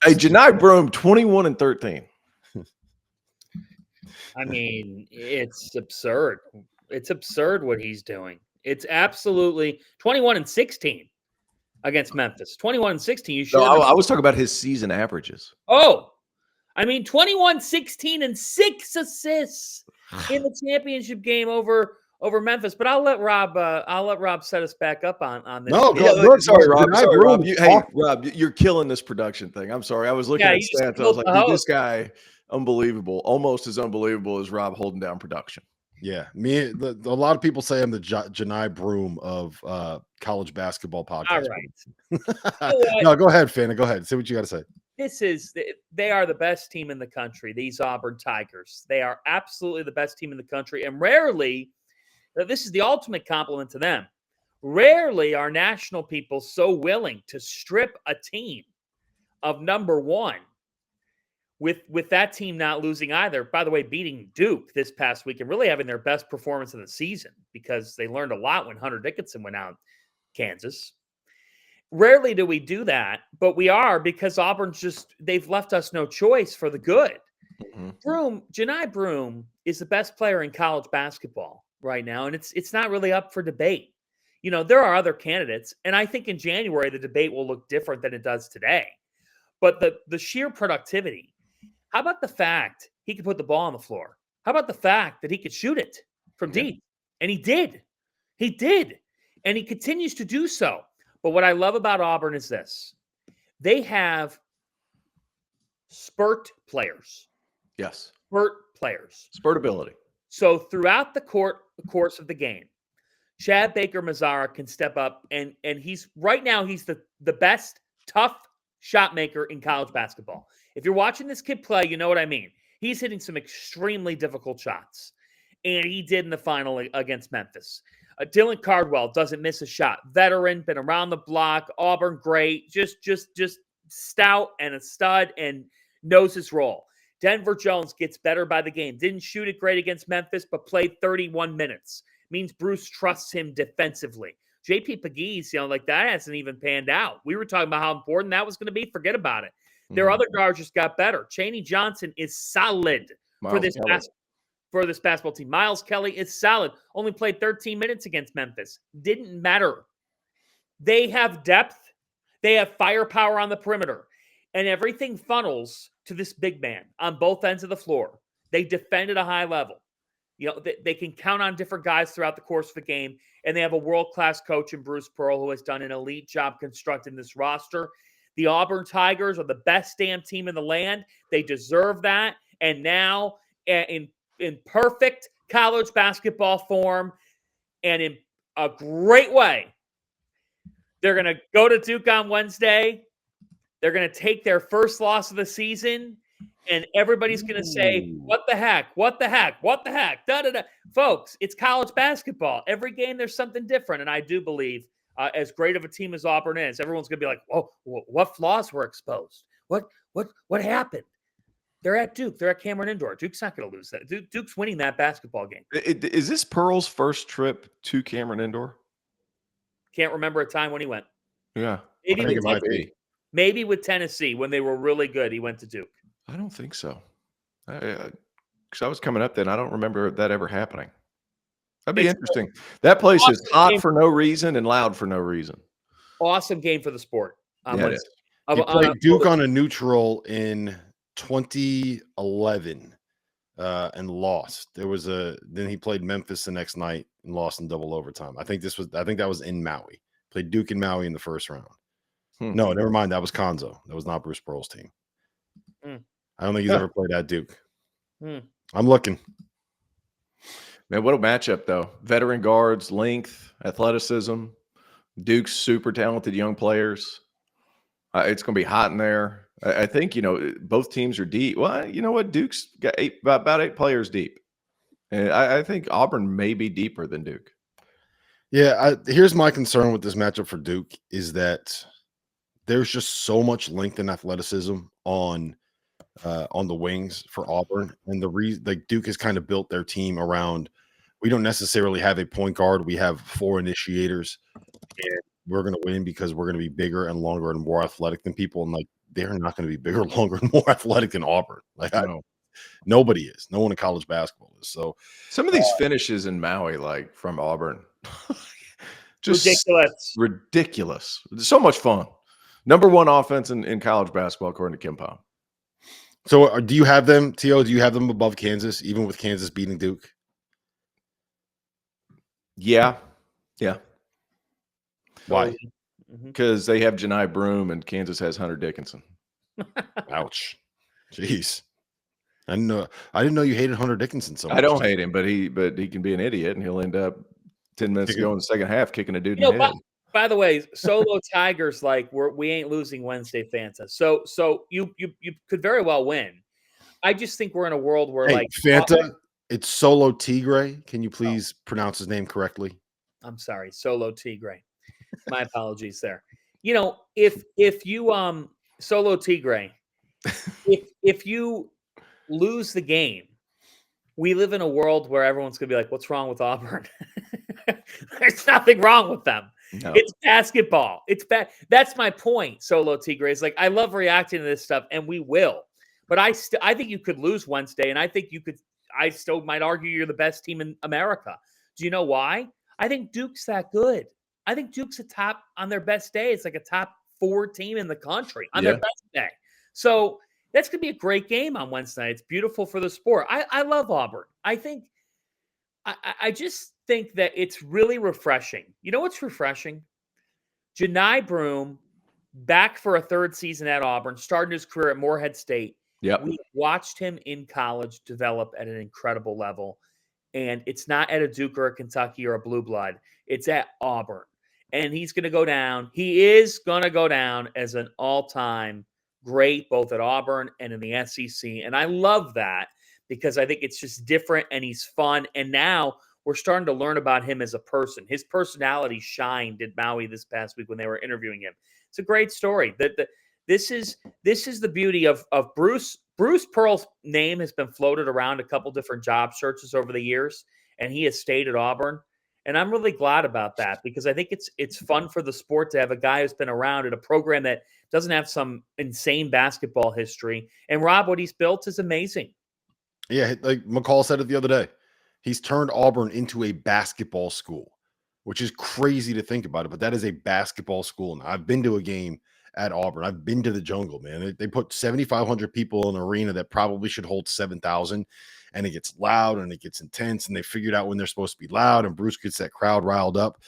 Hey, Janai Broom, 21-13. I mean, it's absurd. It's absurd what he's doing. It's absolutely 21-16 against Memphis. 21-16. You should. No, I was talking about his season averages. Oh, I mean, 21-16 and 6 assists in the championship game over Memphis. But I'll let Rob set us back up on this. No, sorry, Rob. Janai Rob. Broom, Rob, you're killing this production thing. I'm sorry. I was looking at stats. I was like, dude, this guy, unbelievable. Almost as unbelievable as Rob holding down production. Yeah, a lot of people say I'm the Janai Broom of college basketball podcast. All right. No, go ahead, Fana. Go ahead. Say what you got to say. They are the best team in the country, these Auburn Tigers. They are absolutely the best team in the country. And rarely, this is the ultimate compliment to them, rarely are national people so willing to strip a team of number one with that team not losing either. By the way, beating Duke this past week and really having their best performance of the season because they learned a lot when Hunter Dickinson went out Kansas. Rarely do we do that, but we are because Auburn's they've left us no choice for the good. Mm-hmm. Janai Broom is the best player in college basketball right now, and it's not really up for debate. You know, there are other candidates, and I think in January the debate will look different than it does today. But the sheer productivity, how about the fact he could put the ball on the floor? How about the fact that he could shoot it from deep? And he did. He did. And he continues to do so. But what I love about Auburn is this. They have spurt players. Yes. Spurt players. Spurt ability. So throughout the course of the game, Chad Baker-Mazara can step up, and he's the best tough shot maker in college basketball. If you're watching this kid play, you know what I mean. He's hitting some extremely difficult shots, and he did in the final against Memphis. Dylan Cardwell doesn't miss a shot. Veteran, been around the block. Auburn, great. Just stout and a stud and knows his role. Denver Jones gets better by the game. Didn't shoot it great against Memphis, but played 31 minutes. Means Bruce trusts him defensively. JP Pegues, that hasn't even panned out. We were talking about how important that was going to be. Forget about it. Their other guards just got better. Chaney Johnson is solid for this basketball team. Miles Kelly is solid. Only played 13 minutes against Memphis. Didn't matter. They have depth. They have firepower on the perimeter. And everything funnels to this big man on both ends of the floor. They defend at a high level. They can count on different guys throughout the course of the game. And they have a world-class coach in Bruce Pearl who has done an elite job constructing this roster. The Auburn Tigers are the best damn team in the land. They deserve that. And now, in perfect college basketball form and in a great way, they're going to go to Duke on Wednesday. They're going to take their first loss of the season, and everybody's going to say, what the heck, what the heck, what the heck, da-da-da. Folks, it's college basketball. Every game there's something different, and I do believe as great of a team as Auburn is, everyone's going to be like, whoa, what flaws were exposed? What happened? They're at Duke. They're at Cameron Indoor. Duke's not going to lose that. Duke's winning that basketball game. Is this Pearl's first trip to Cameron Indoor? Can't remember a time when he went. Yeah. I think it might be. Maybe with Tennessee when they were really good, he went to Duke. I don't think so. Because I was coming up then. I don't remember that ever happening. That'd be interesting. That place is hot for no reason and loud for no reason. Awesome game for the sport. It is. He played Duke on a neutral in 2011 and lost. Then he played Memphis the next night and lost in double overtime. I think that was in Maui. Played Duke and Maui in the first round. No, never mind. That was Konzo. That was not Bruce Pearl's team. I don't think he's ever played at Duke. I'm looking. Man, what a matchup, though. Veteran guards, length, athleticism. Duke's super talented young players. It's going to be hot in there. I think, both teams are deep. Well, you know what? Duke's got about 8 players deep. And I think Auburn may be deeper than Duke. Yeah, here's my concern with this matchup for Duke is that there's just so much length and athleticism on the wings for Auburn, and the reason Duke has kind of built their team around. We don't necessarily have a point guard. We have 4 initiators, and we're going to win because we're going to be bigger and longer and more athletic than people. And they're not going to be bigger, longer, and more athletic than Auburn. Like No. nobody is. No one in college basketball is. So Some of these finishes in Maui, like from Auburn, just Ridiculous. ridiculous. So much fun. Number one offense in college basketball, according to Kim Pom. So do you have them, T.O., do you have them above Kansas, even with Kansas beating Duke? Yeah. Yeah. Why? Because they have Janai Broom and Kansas has Hunter Dickinson. Ouch. Jeez. I didn't know you hated Hunter Dickinson so much. I don't hate him, but he can be an idiot, and he'll end up 10 minutes ago in the second half kicking a dude in the head. By the way, Solo Tigers, like we ain't losing Wednesday, Fanta. So you could very well win. I just think we're in a world where Fanta, it's Solo Tigre. Can you please pronounce his name correctly? I'm sorry, Solo Tigre. My apologies there. You know, if you Solo Tigre, if you lose the game, we live in a world where everyone's gonna be like, "What's wrong with Auburn?" There's nothing wrong with them. No. It's basketball. It's bad. That's my point. Solo Tigre is like, I love reacting to this stuff, and we will. But I think you could lose Wednesday, and I think you could. I still might argue you're the best team in America. Do you know why? I think Duke's that good. I think Duke's a top on their best day. It's like a top 4 team in the country on their best day. So that's going to be a great game on Wednesday. It's beautiful for the sport. I love Auburn. I just think that it's really refreshing. You know what's refreshing? Janai Broom, back for a 3rd season at Auburn, starting his career at Morehead State. Yep. We watched him in college develop at an incredible level. And it's not at a Duke or a Kentucky or a Blue Blood. It's at Auburn. And he's going to go down. He is going to go down as an all-time great, both at Auburn and in the SEC. And I love that because I think it's just different and he's fun. And now we're starting to learn about him as a person. His personality shined at Maui this past week when they were interviewing him. It's a great story. This is the beauty of Bruce. Bruce Pearl's name has been floated around a couple different job searches over the years, and he has stayed at Auburn. And I'm really glad about that because I think it's fun for the sport to have a guy who's been around at a program that doesn't have some insane basketball history. And Rob, what he's built is amazing. Yeah, like McCall said it the other day. He's turned Auburn into a basketball school, which is crazy to think about it, but that is a basketball school. Now, I've been to a game at Auburn. I've been to the jungle, man. They put 7,500 people in an arena that probably should hold 7,000, and it gets loud and it gets intense, and they figured out when they're supposed to be loud, and Bruce gets that crowd riled up.